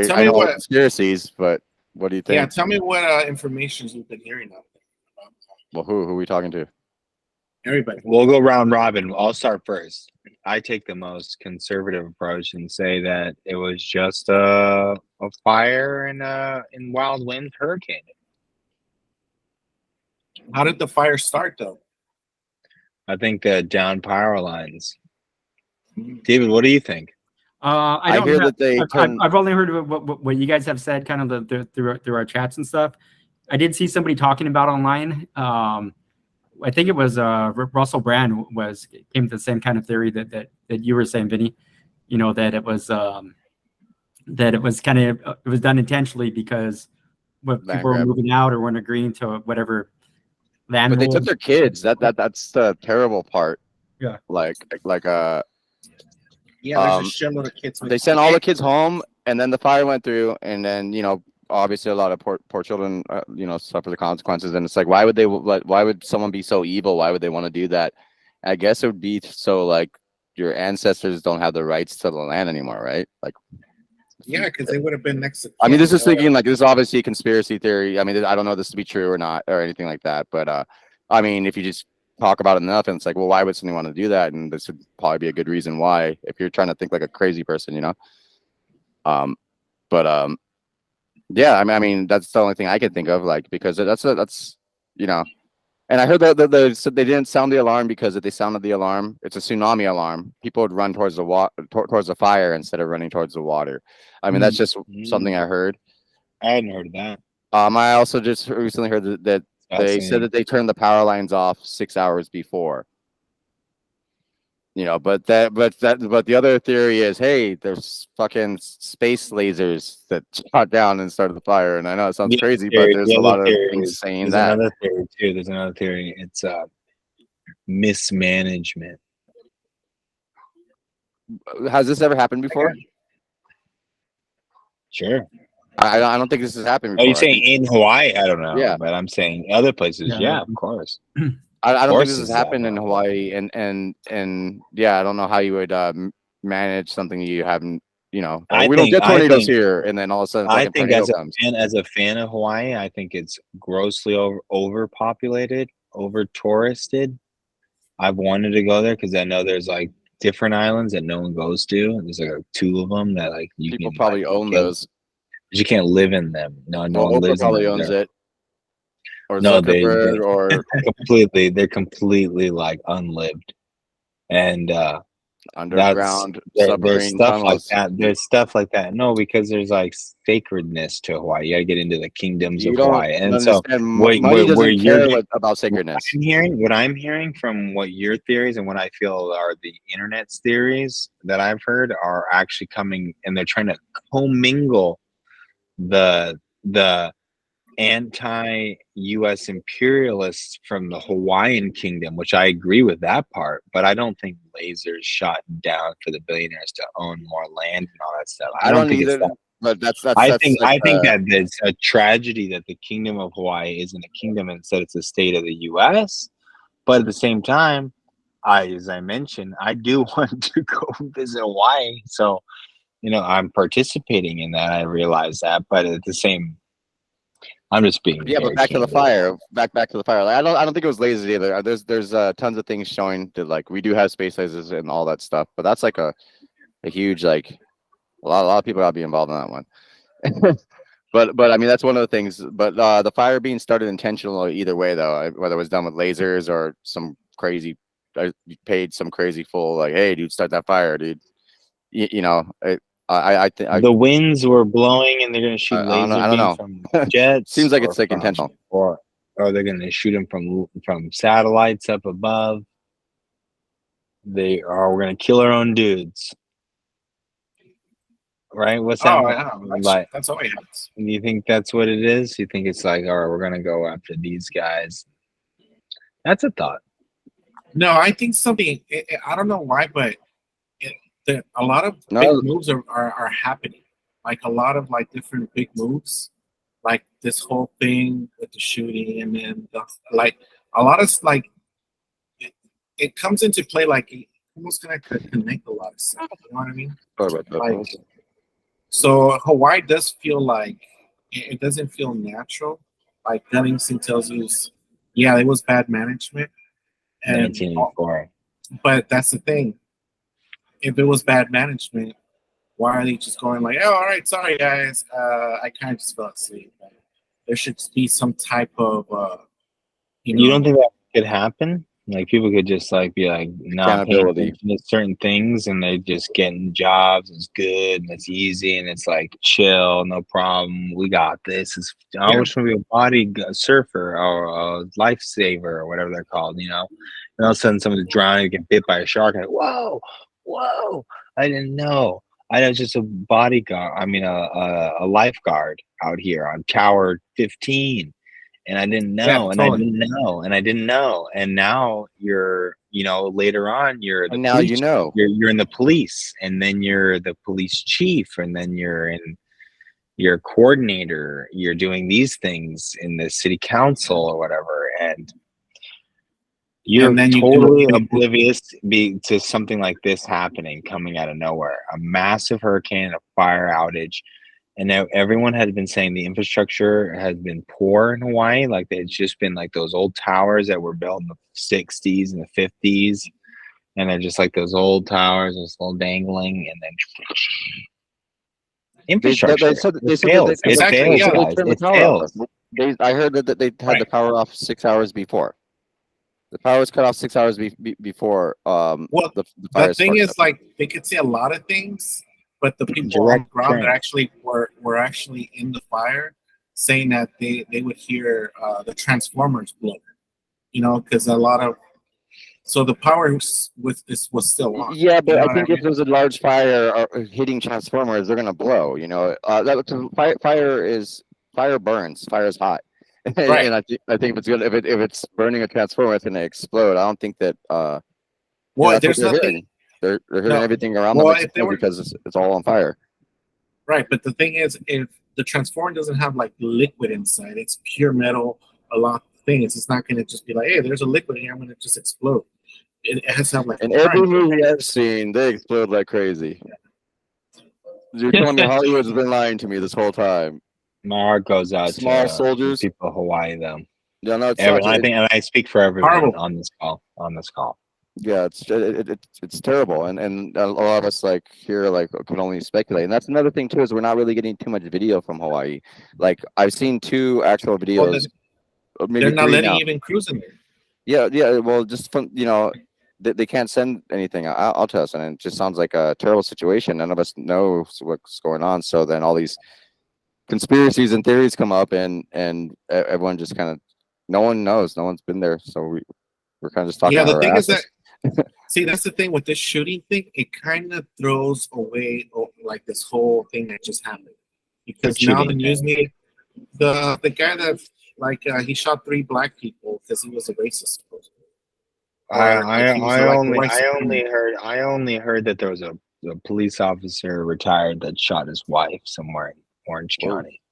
know conspiracies, but what do you think? Yeah, tell me what information you've been hearing out there. Well, who are we talking to? Everybody. We'll go round robin. I'll start first. I take the most conservative approach and say that it was just a fire in wild wind hurricane. How did the fire start, though? I think down power lines. David, what do you think? I hear that they. I've only heard of what you guys have said, kind of through our chats and stuff. I did see somebody talking about online. I think it was Russell Brand came to the same kind of theory that you were saying, Vinny. That it was kind of it was done intentionally because people were moving out or weren't agreeing to whatever. But they took their kids. That's the terrible part. Yeah. Like yeah, there's a shitload of kids. They sent all the kids home, and then the fire went through, and then obviously a lot of poor children suffer the consequences. And it's like, why would someone be so evil? Why would they want to do that? I guess it would be so like your ancestors don't have the rights to the land anymore, right? Like. Yeah, because they would have been next to. I mean, this is thinking like this is obviously a conspiracy theory. I mean, I don't know this to be true or not or anything like that. But I mean, if you just talk about it enough, and it's like, well, why would somebody want to do that? And this would probably be a good reason why, if you're trying to think like a crazy person, yeah. I mean, that's the only thing I can think of, like, because that's. And I heard that they didn't sound the alarm because if they sounded the alarm, it's a tsunami alarm. People would run towards towards the fire instead of running towards the water. I mean, that's just something I heard. I hadn't heard of that. I also just recently heard that they said that they turned the power lines off 6 hours before. But the other theory is, hey, there's fucking space lasers that shot down and started the fire. And I know it sounds crazy, but there's a lot of things saying that. Another theory too. There's another theory. It's mismanagement. Has this ever happened before? Sure. I don't think this has happened before. Are you saying in Hawaii? I don't know. Yeah. But I'm saying other places. Yeah, of course. I don't think this has happened in Hawaii, and yeah, I don't know how you would manage something you haven't you know, I we don't think get I tornadoes think here, and then all of a sudden, I fucking think tornado comes. as a fan of Hawaii, I think it's grossly overpopulated, over touristed. I've wanted to go there because I know there's like different islands that no one goes to. There's like two of them that like you People can like probably own those. you can't live in them. No Well, one Oprah lives in probably them. owns it, or No, Zuckerberg, or they're completely like unlived, and that's underground there's submarine stuff like tunnels. that. There's stuff like that. No, because there's like sacredness to Hawaii. You got to get into the kingdoms You of don't Hawaii, and so understand. Money where doesn't you're care getting, about sacredness. what I'm hearing from what your theories and what I feel are the internet's theories that I've heard are actually coming, and they're trying to commingle the anti-US imperialists from the Hawaiian kingdom, which I agree with that part, but I don't think lasers shot down for the billionaires to own more land and all that stuff. I I don't don't think it's either, that. but that's I like think that it's a tragedy that the kingdom of Hawaii isn't a kingdom, instead it's a state of the US. But at the same time, as I mentioned, I do want to go visit Hawaii. So, I'm participating in that. I realize that, but at the same, I'm just being yeah. But very back to the candid. fire. Back to the fire. Like, I don't think it was lasers either. There's tons of things showing that like we do have space lasers and all that stuff, but that's like a huge like a lot of people gotta be involved in that one. But I mean that's one of the things. But the fire being started intentionally either way though, whether it was done with lasers or some crazy, you paid some crazy fool like, hey dude, start that fire, dude. I think The winds were blowing, and they're going to shoot laser I don't beams know. from jets, Seems like it's like intentional. or they're going to shoot them from satellites up above. We're going to kill our own dudes, right? What's that? Oh, yeah, Like, that's always happens. do you think that's what it is? You think it's like, all right, we're going to go after these guys? That's a thought. No, I think something. I don't know why, but a lot of big moves are happening. Like a lot of like different big moves, like this whole thing with the shooting, and then like a lot of like it comes into play. Like who's gonna connect a lot of stuff? You know what I mean? Like, so Hawaii does feel like it doesn't feel natural. Like gut instinct tells you, yeah, it was bad management, and 1984. but that's the thing. If it was bad management, why are they just going like, oh, all right, sorry guys, I kind of just fell asleep. There should be some type of, You don't think that could happen? Like people could just like be like not paying Accountability. attention to certain things, and they just getting jobs. It's good and it's easy and it's like chill, no problem. We got this. I wish we be a body surfer or a lifesaver or whatever they're called. And all of a sudden someone's drowning, get bit by a shark, and whoa! I didn't know. I was just a bodyguard. I mean, a lifeguard out here on Tower 15. And I didn't know, and I didn't know, and I didn't know, and now you're, later on you're the And now police. you know. You're in the police, and then you're the police chief, and then you're a coordinator. You're doing these things in the city council or whatever, and you're totally oblivious to something like this happening, coming out of nowhere, a massive hurricane, a fire outage. And now everyone has been saying the infrastructure has been poor in Hawaii. Like it's just been like those old towers that were built in the 60s and the 50s. And they're just like those old towers, just all dangling. And then infrastructure. It fails. It fails. I heard that they had the power off 6 hours before. The power was cut off 6 hours before. The thing is, like, they could see a lot of things. But the people on the ground that actually were actually in the fire, saying that they would hear the transformers blow, because a lot of the power was still on. Yeah, but I think if there's a large fire hitting transformers, they're gonna blow. Fire burns. Fire is hot, right. And I think if it's burning a transformer, it's gonna explode. I don't think that. Well, there's nothing. They're hitting everything around them because it's all on fire. Right, but the thing is, if the transformer doesn't have like liquid inside, it's pure metal. A lot of things, it's not going to just be like, hey, there's a liquid here, I'm going to just explode. It has to have like. In every movie I've seen, they explode like crazy. You're telling me Hollywood's been lying to me this whole time. My heart goes out Small to soldiers. people of Hawaii, though. Yeah, no, it I sucks. think, and I speak for everyone Horrible. on this call. Yeah, it's terrible, and a lot of us like here like can only speculate, and that's another thing too is we're not really getting too much video from Hawaii. Like I've seen 2 actual videos, maybe They're not 3 letting now. even cruise in there. Yeah. Well, just from they can't send anything out to us, and it just sounds like a terrible situation. None of us know what's going on, so then all these conspiracies and theories come up, and everyone just kind of no one knows, no one's been there, so we're kind of just talking Yeah, out the our thing is asses. that see, that's the thing with this shooting thing. It kind of throws away like this whole thing that just happened because The now the shooting news thing. media, the guy that like he shot 3 black people because he was a racist. Supposedly. Or like he was like a white supremacist. I only heard that there was a police officer retired that shot his wife somewhere in Orange Whoa. County.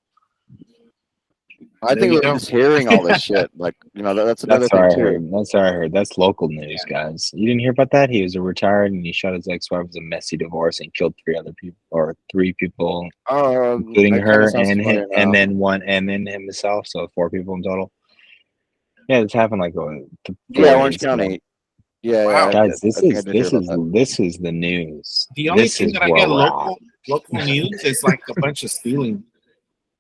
I There think you we're go. just hearing all this shit. Like, that's another That's what thing I too. heard. That's what I heard. That's local news, guys. You didn't hear about that? He was a retired and he shot his ex-wife. It was a messy divorce and killed 3 other people or 3 people, including That kind her of sounds and him, familiar now. and then himself. So 4 people in total. Yeah, this happened like 4 Yeah, Orange days ago. County. Yeah, Wow. Guys, I think I did hear about that. this is the news. The only This thing is that I where get we're at. local news is like a bunch of stealing.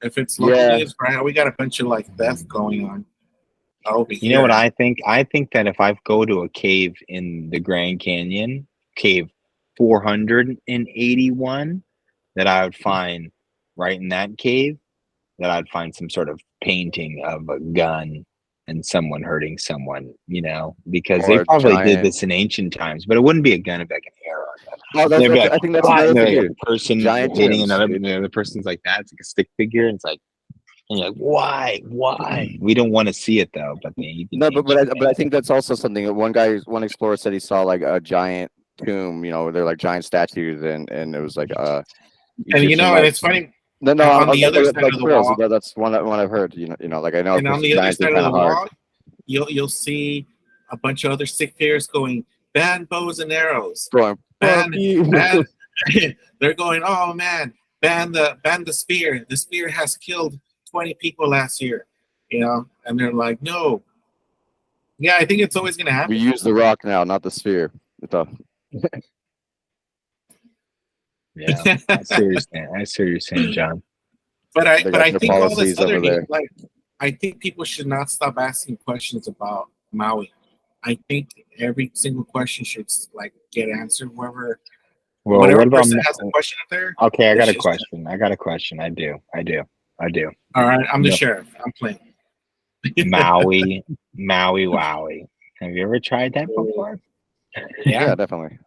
If it's local Yeah. news, right, we got a bunch of like theft going on over You know what here. I think? I think that if I go to a cave in the Grand Canyon, cave 481, that I would find right in that cave, that I'd find some sort of painting of a gun and someone hurting someone, because Or they a probably did giant. this in ancient times, but it wouldn't be a gun, it'd be like an arrow. Oh, They'd be like, I think that's "What?" another And thing they're too. like a person Giant hitting tombs, another, dude. the other person's like that. It's like a stick figure. And it's like, and you're like, why? We don't want to see it though, but No, but I think that's also something that one explorer said he saw like a giant tomb. They're like giant statues, and it was like And Egyptian, and like, it's funny. no, On the other side like of the squirrels. wall, That's one I've heard. Like I know and on the other giants are side of kind the of hard. wall, you'll see a bunch of other stick figures going ban bows and arrows. Going, Ban, fuck you. ban. They're going, oh man, ban the spear. The spear has killed 20 people last year. And they're like, no. Yeah, I think it's always gonna happen. We use the rock now, not the sphere. Yeah, I see what you're saying, John. But I They got their think all this policies other over there. like I think people should not stop asking questions about Maui. I think every single question should like get answered. Whatever What about person has a question up there. Okay, I got a just- question. I do. All right, I'm the Yep. sheriff. I'm playing. Maui, Wowie. Have you ever tried that before? Yeah, definitely.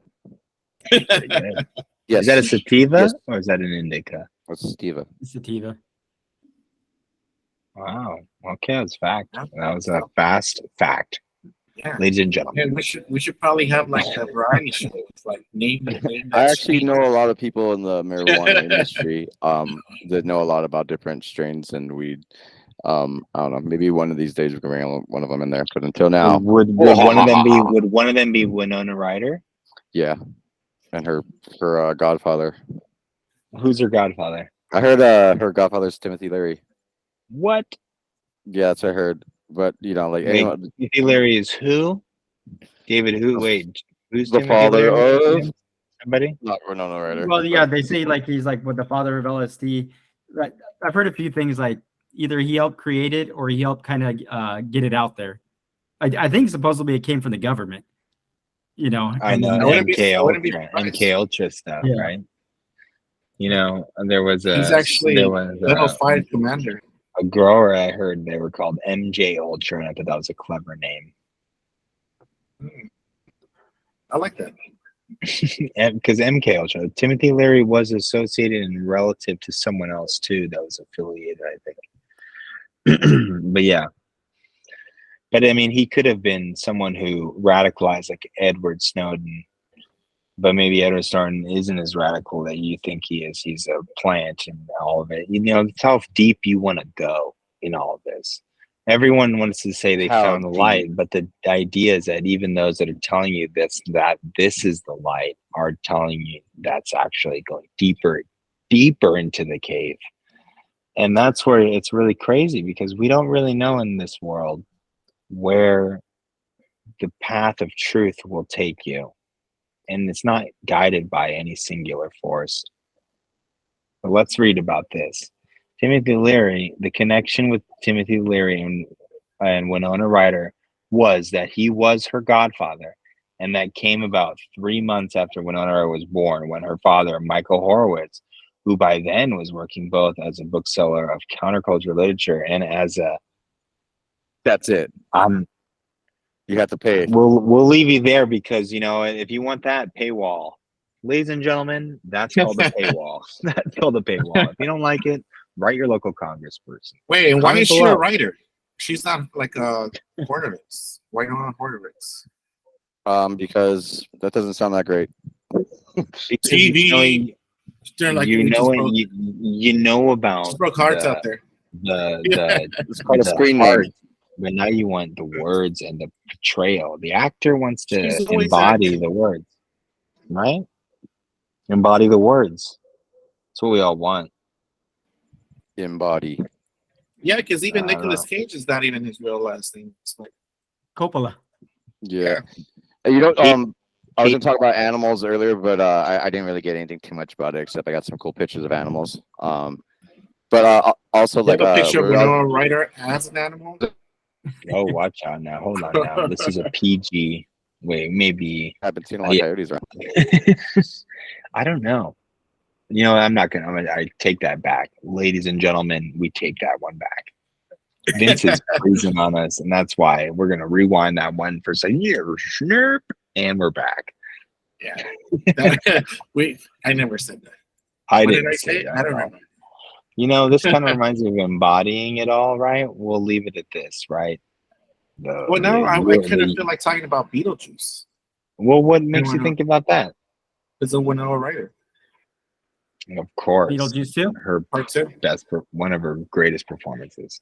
Pretty good. Yes. Is that a sativa Yes. or is that an indica? What's sativa? Sativa. Wow. Okay, that's fact. Yeah. That was a fast fact, Yeah. ladies and gentlemen. And we should probably have like a variety show. It's like name I that actually strain. know a lot of people in the marijuana industry that know a lot about different strains and weed. I don't know. Maybe one of these days we can bring one of them in there. But until now, Would one of them be Winona Ryder? yeah, and her godfather. Who's her godfather? I heard her godfather's Timothy Leary. What? Yeah, that's what I heard. But like Wait, anyone, Timothy Leary is who? David who? Wait, who's the Timothy father Leary? of Somebody? not Winona Ryder. Well, yeah, they say like he's like with the father of LSD. Right. I've heard a few things like either he helped create it or he helped kind of get it out there. I think supposedly it came from the government. I know I wouldn't be MK surprised. Ultra stuff, Yeah. right? There was He's actually level 5 commander. a grower. I heard they were called MJ Ultra, and I thought that was a clever name. I like that. Because MK Ultra, Timothy Leary was associated and relative to someone else too that was affiliated, I think. But yeah. But I mean, he could have been someone who radicalized like Edward Snowden, but maybe Edward Snowden isn't as radical that you think he is. He's a plant and all of it. It's how deep you want to go in all of this. Everyone wants to say they How found the light, but the idea is that even those that are telling you that this is the light are telling you that's actually going deeper deeper into the cave. And that's where it's really crazy, because we don't really know in this world where the path of truth will take you. And it's not guided by any singular force. But let's read about this. Timothy Leary, the connection with Timothy Leary and Winona Ryder was that he was her godfather. And that came about 3 months after Winona Ryder was born, when her father, Michael Horowitz, who by then was working both as a bookseller of counterculture literature and as a That's it. You have to pay. we'll leave you there, because if you want that paywall, ladies and gentlemen, that's called the paywall. That's called the paywall. If you don't like it, write your local congressperson. Wait, and why Comment is she below. a writer? She's not like a Horowitz. Why not Horowitz? Because that doesn't sound that great. Because, TV. They're like, you we just know broke- you know about just broke hearts the- out there. It's called a the screen heart, name. but now you want the words and the portrayal. The actor wants to She's always embody acting. the words, right? Embody the words. That's what we all want. Embody. Yeah, because even I don't Nicolas know. Cage is not even his real last name. It's like, Coppola. Yeah. You know, Kate- I was Kate- gonna talk about animals earlier, but I didn't really get anything too much about it, except I got some cool pictures of animals. But also you have like a picture of we all- Winona Ryder as an animal. Oh, watch out now. Hold on now. This is a PG. Wait, maybe. I've been seeing a lot of Yeah. coyotes around. I don't know. I take that back. Ladies and gentlemen, we take that one back. Vince is freezing on us, and that's why we're going to rewind that one for a second. Snurp, and we're back. Yeah, I never said that. I What didn't did I say say? that I don't at all. remember. This kind of reminds me of embodying it all, right? We'll leave it at this, right? Well, now I kind of feel like talking about Beetlejuice. Well, what makes you wanna- think about that? It's a Winona Ryder. Of course, Beetlejuice too. her Part two. one of her greatest performances.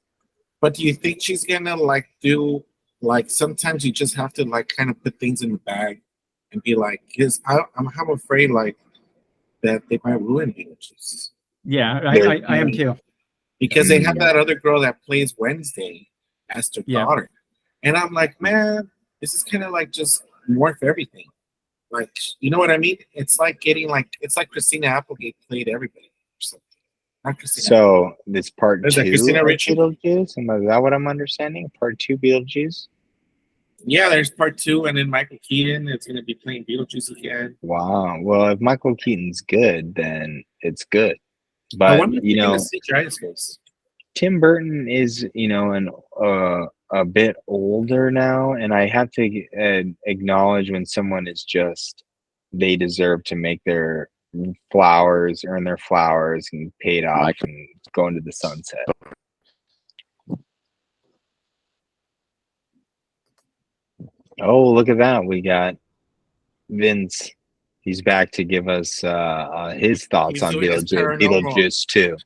But do you think she's gonna like do like sometimes you just have to like kind of put things in the bag and be like, because I'm afraid like that they might ruin Beetlejuice Yeah, They're- I am too. because they have Yeah. that other girl that plays Wednesday as their Yeah. daughter, and I'm like, man, this is kind of like just morph everything. Like, you know what I mean? It's like getting like it's like Christina Applegate played everybody or something. Not Christina. So this part There's 2 a Christina of Ricci. Beetlejuice. Is that what I'm understanding? Part 2 Beetlejuice. Yeah, there's part two, and then Michael Keaton is going to be playing Beetlejuice again. Wow. Well, if Michael Keaton's good, then it's good. I But wonder if you're going to see Giant's face. Tim Burton is a bit older now, and I have to acknowledge when someone is just they deserve to make their flowers, earn their flowers, and paid off and go into the sunset. Oh, look at that! We got Vince. He's back to give us his thoughts He's on doing his paranormal. Beetlejuice too.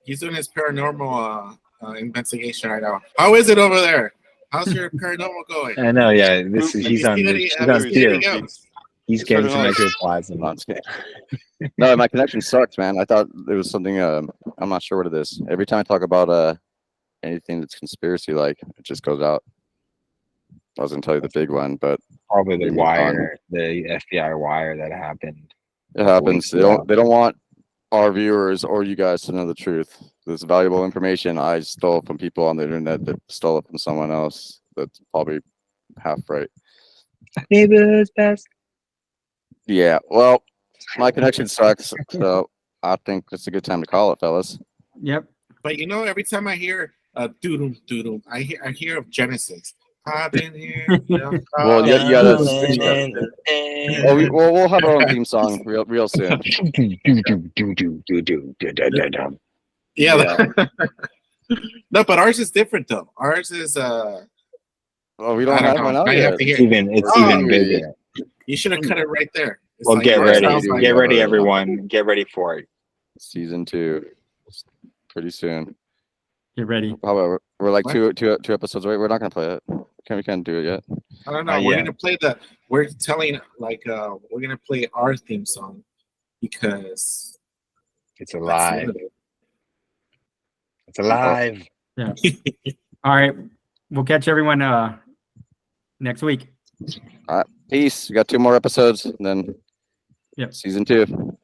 He's doing his paranormal investigation right now. How is it over there? How's your paranormal going? I know, yeah. This is Have he's you on seen any- he's have on you seen tier. anything else? He's It's getting sort some of like- ectoplasm. No, I'm just kidding. No, my connection sucks, man. I thought it was something. I'm not sure what it is. Every time I talk about anything that's conspiracy, like it just goes out. I was gonna tell you the big one, but Probably the Give me a wire, the FBI wire that happened. it happens. They ago. don't want our viewers or you guys to know the truth. This valuable information I stole from people on the internet that stole it from someone else. That's probably half right. Neighbor's best. Yeah. Well, my connection sucks, so I think it's a good time to call it, fellas. Yep. But you know, every time I hear doodle doodle, I hear of Genesis. I've been here. Well, yeah, that's- we'll have our own theme song real soon. Yeah. No, but ours is different though. Ours is Oh, we don't I have don't one know. out I yet. have to hear. It's Oh, even bigger. You should have cut it right there. It's Well, like, get ours ready. sounds like- Get ready, everyone. Get ready for it. Season 2, pretty soon. Get ready. However, we're like What? two episodes away. We're not gonna play it. We can't do it yet. I don't know. Not We're yet. gonna play we're telling like we're gonna play our theme song because It's alive. That's It's alive. Yeah. All right. We'll catch everyone next week. All right. Peace. We got 2 more episodes, and then Yep. season 2.